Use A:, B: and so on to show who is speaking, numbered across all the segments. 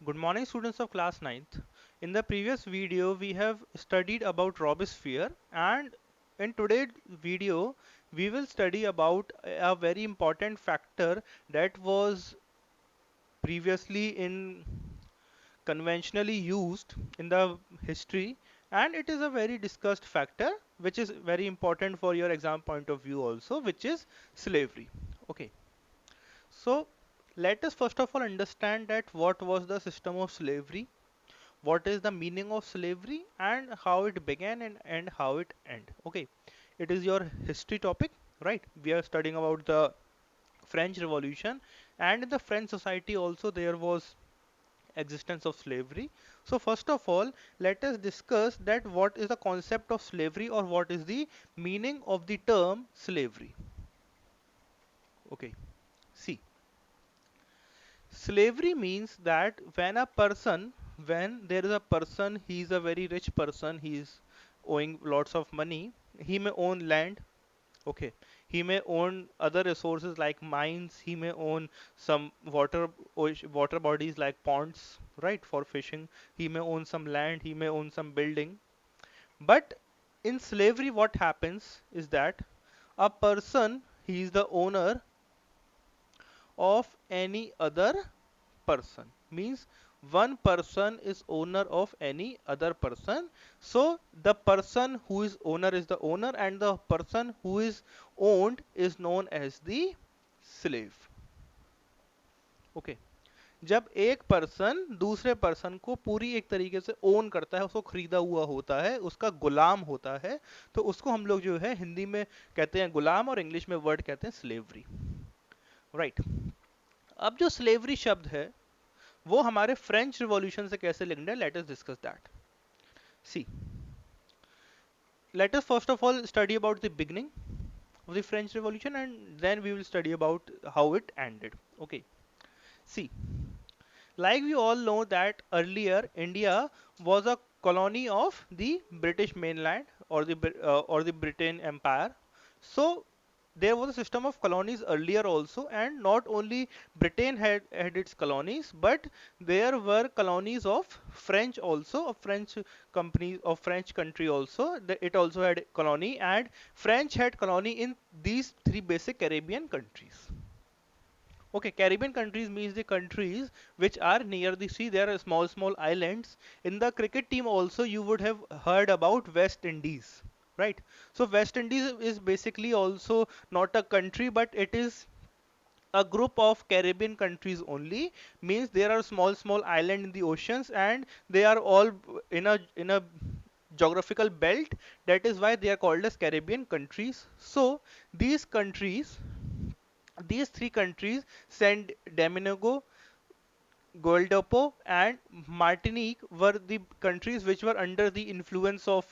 A: Good morning, students of class ninth. In the previous video, we have studied about Robespierre, and in today's video, we will study about a very important factor that was previously in conventionally used in the history, and it is a very discussed factor which is very important for your exam point of view also, which is slavery. Okay, so let us first of all understand that what was the system of slavery, what is the meaning of slavery, and how it began and how it end. Okay, it is your history topic, right? We are studying about the French Revolution, and in the French society also there was existence of slavery. So first of all, let us discuss that what is the concept of slavery, or what is the meaning of the term slavery. Okay, see, slavery means that when there is a person, he is a very rich person, he is owing lots of money, he may own land, okay, he may own other resources like mines, he may own some water bodies like ponds, right, for fishing, he may own some land, he may own some building. But in slavery, what happens is that a person, he is the owner of any other person, means one person is owner of any other person. So the person who is owner is the owner, and the person who is owned is known as the slave. Okay, जब एक person दूसरे person को पूरी एक तरीके से own करता है, उसको खरीदा हुआ होता है, उसका गुलाम होता है, तो उसको हम लोग जो है हिंदी में कहते हैं गुलाम, और इंग्लिश में वर्ड कहते हैं स्लेवरी, राइट। अब जो स्लेवरी शब्द है वो हमारे फ्रेंच रिवॉल्यूशन से कैसे लिंक्ड है, let us discuss that. See, let us first of all study about the beginning of the French Revolution, and then we will study about how it ended. Okay, see, like we all know that earlier India was a colony of the British mainland, or the Britain Empire. So there was a system of colonies earlier also, and not only Britain had its colonies, but there were colonies of French also, of French companies, of French country also. It also had colony, and French had colony in these three basic Caribbean countries. Okay, Caribbean countries means the countries which are near the sea. There are small, small islands. In the cricket team also, you would have heard about West Indies, right? So West Indies is basically also not a country, but it is a group of Caribbean countries only. Means there are small, small island in the oceans, and they are all in a geographical belt. That is why they are called as Caribbean countries. So these countries, these three countries, Saint Domingo, Guadeloupe, and Martinique, were the countries which were under the influence of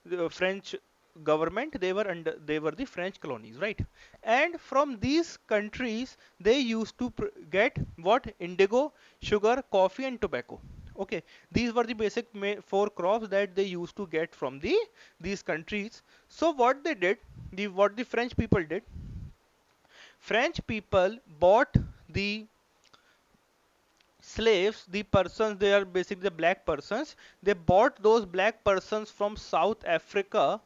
A: the French government. They were the French colonies, right? And from these countries, they used to get what? Indigo, sugar, coffee, and tobacco. Okay, these were the basic four crops that they used to get from these countries. So what they did, what the French people did, French people bought the slaves, the persons, they are basically the black persons. They bought those black persons from South Africa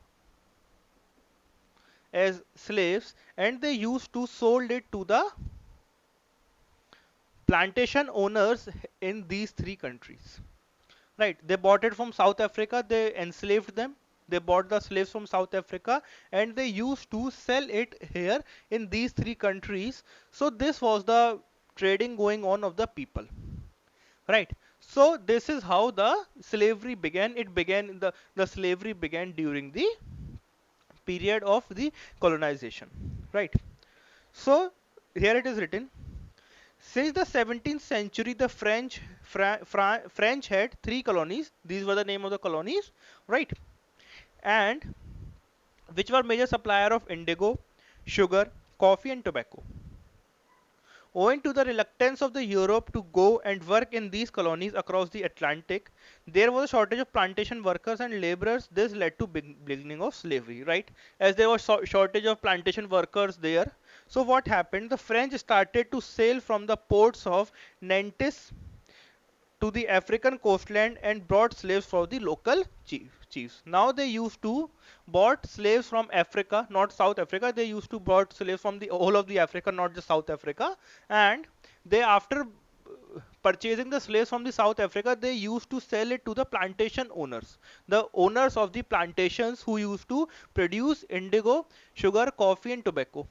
A: as slaves, and they used to sold it to the plantation owners in these three countries. Right? They bought it from South Africa, they enslaved them. They bought the slaves from South Africa, and they used to sell it here in these three countries. So this was the trading going on of the people. Right. So this is how the slavery began. It began in the slavery began during the period of the colonization. Right. So here it is written: since the 17th century, the French had three colonies. These were the name of the colonies, right? And which were major supplier of indigo, sugar, coffee, and tobacco. Owing to the reluctance of the Europe to go and work in these colonies across the Atlantic, there was a shortage of plantation workers and laborers. This led to beginning of slavery, right? As there was shortage of plantation workers there, so what happened? The French started to sail from the ports of Nantes to the African coastland and brought slaves for the local chiefs. Now they used to bought slaves from Africa, not South Africa. They used to bought slaves from the whole of the Africa, not just South Africa. And they, after purchasing the slaves from the South Africa, they used to sell it to the plantation owners, the owners of the plantations who used to produce indigo, sugar, coffee, and tobacco.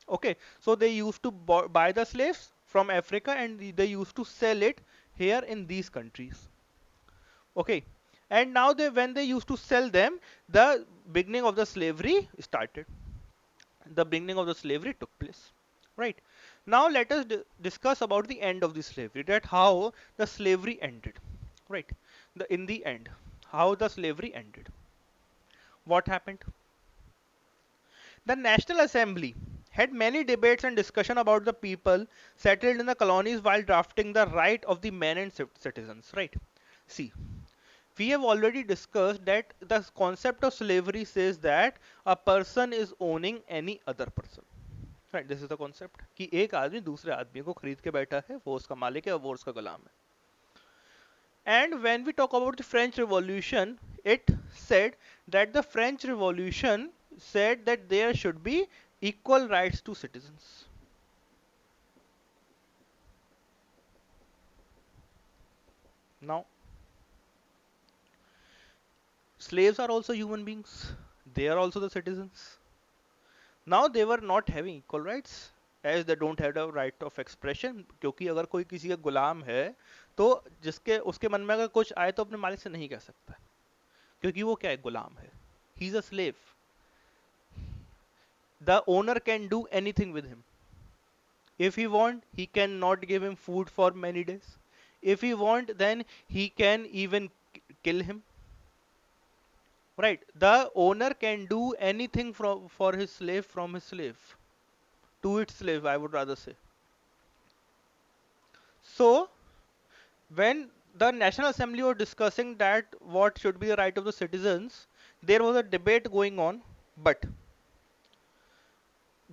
A: Okay, so they used to buy the slaves from Africa and they used to sell it here in these countries. Okay, and now they, when they used to sell them, the beginning of the slavery started. The beginning of the slavery took place. Right. Now let us discuss about the end of the slavery. That how the slavery ended. Right. In the end, how the slavery ended. What happened? The National Assembly had many debates and discussion about the people settled in the colonies while drafting the right of the men and citizens. Right. See, we have already discussed that the concept of slavery says that a person is owning any other person. Right, this is the concept कि एक आदमी दूसरे आदमी को खरीद के बैठा है, वो उसका मालिक है और वो उसका गुलाम है. And when we talk about the French Revolution, it said that the French Revolution said that there should be equal rights to citizens. Now, slaves are also human beings. They are also the citizens. Now they were not having equal rights as they don't have the right of expression. क्योंकि अगर कोई किसी का गुलाम है तो जिसके उसके मन में अगर कुछ आए तो अपने मालिक से नहीं कह सकता, क्योंकि वो क्या है, गुलाम है. He is a slave. The owner can do anything with him. If he want, he can not give him food for many days. If he want, then he can even kill him. Right? The owner can do anything for his slave from his slave to its slave, I would rather say. So when the National Assembly was discussing that what should be the right of the citizens, there was a debate going on, but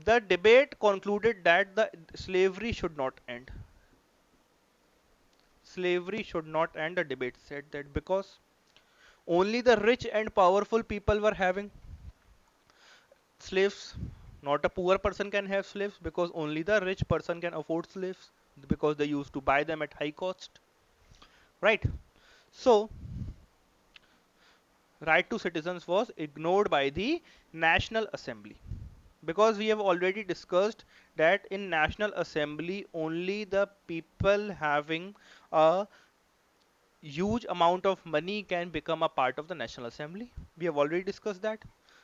A: the debate concluded that the slavery should not end. Slavery should not end. The debate said that because only the rich and powerful people were having slaves. Not a poor person can have slaves because only the rich person can afford slaves because they used to buy them at high cost. Right? So, right to citizens was ignored by the National Assembly, because we have already discussed that in National Assembly only the people having a huge amount of money can become a part of the National Assembly. We have already discussed that.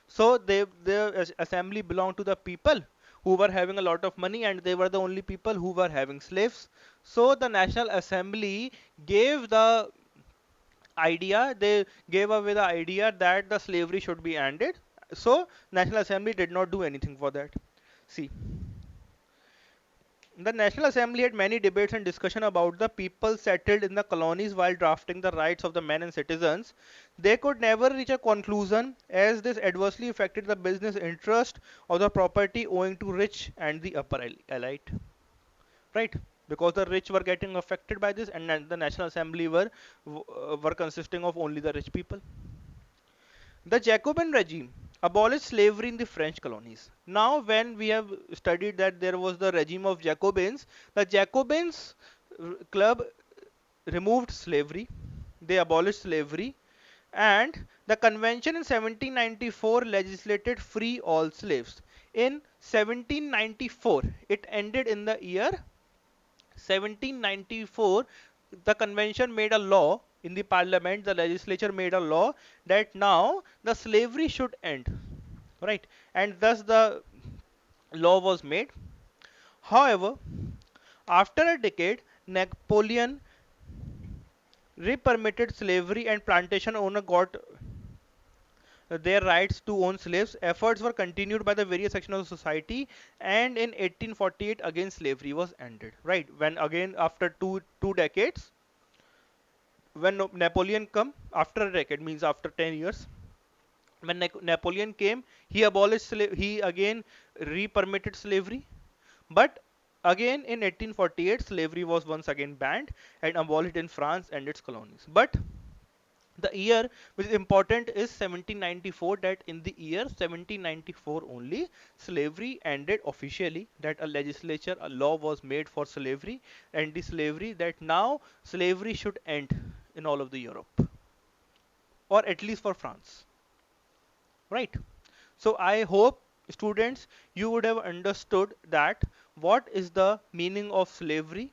A: So the assembly belonged to the people who were having a lot of money, and they were the only people who were having slaves. So the National Assembly gave the idea, they gave away the idea that the slavery should be ended. So National Assembly did not do anything for that. See, the National Assembly had many debates and discussion about the people settled in the colonies while drafting the rights of the men and citizens. They could never reach a conclusion as this adversely affected the business interest of the property owing to rich and the upper elite. Right? Because the rich were getting affected by this, and the National Assembly were consisting of only the rich people. The Jacobin regime abolished slavery in the French colonies. Now, when we have studied that there was the regime of Jacobins, the Jacobins club removed slavery, they abolished slavery, and the convention in 1794 legislated free all slaves. In 1794, it ended in the year 1794. The convention made a law in the parliament, the legislature made a law that now the slavery should end, right? And thus the law was made. However, after a decade, Napoleon re-permitted slavery and plantation owner got their rights to own slaves. Efforts were continued by the various sections of society, and in 1848 again slavery was ended. Right, when again after two decades, when Napoleon come after a decade, means after 10 years, when Napoleon came, he abolished he again re-permitted slavery, but Again, in 1848, slavery was once again banned and abolished in France and its colonies. But the year which is important is 1794, that in the year 1794 only slavery ended officially, that a legislature, a law was made for slavery and the slavery, that now slavery should end in all of the Europe, or at least for France, right? So I hope students, you would have understood that what is the meaning of slavery,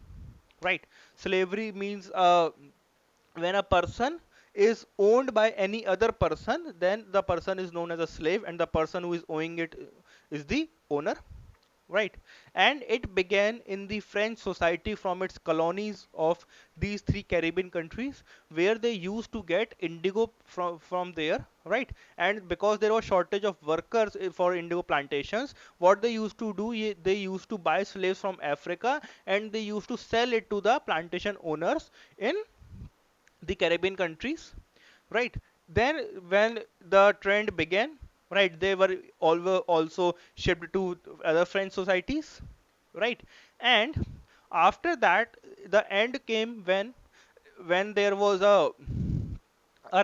A: right? Slavery means when a person is owned by any other person, then the person is known as a slave, and the person who is owing it is the owner, right? And it began in the French society from its colonies of these three Caribbean countries, where they used to get indigo from there, right? And because there was shortage of workers for indigo plantations, what they used to do, they used to buy slaves from Africa and they used to sell it to the plantation owners in the Caribbean countries, right? Then when the trend began, right, they were also shipped to other French societies, right? And after that, the end came when there was a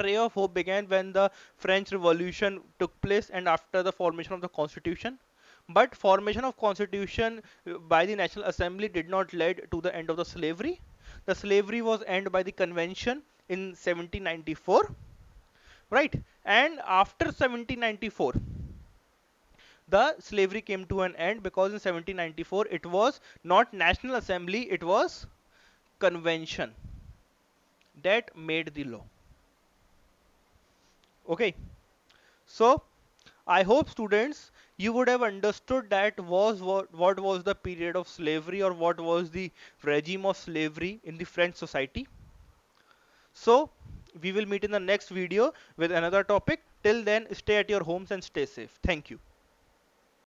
A: ray of hope began when the French Revolution took place and after the formation of the Constitution. But formation of Constitution by the National Assembly did not lead to the end of the slavery. The slavery was ended by the convention in 1794, right? And after 1794, the slavery came to an end because in 1794 it was not National Assembly, it was convention that made the law. Okay, so I hope students, you would have understood that what was the period of slavery, or what was the regime of slavery in the French society. So we will meet in the next video with another topic. Till then, stay at your homes and stay safe. Thank you.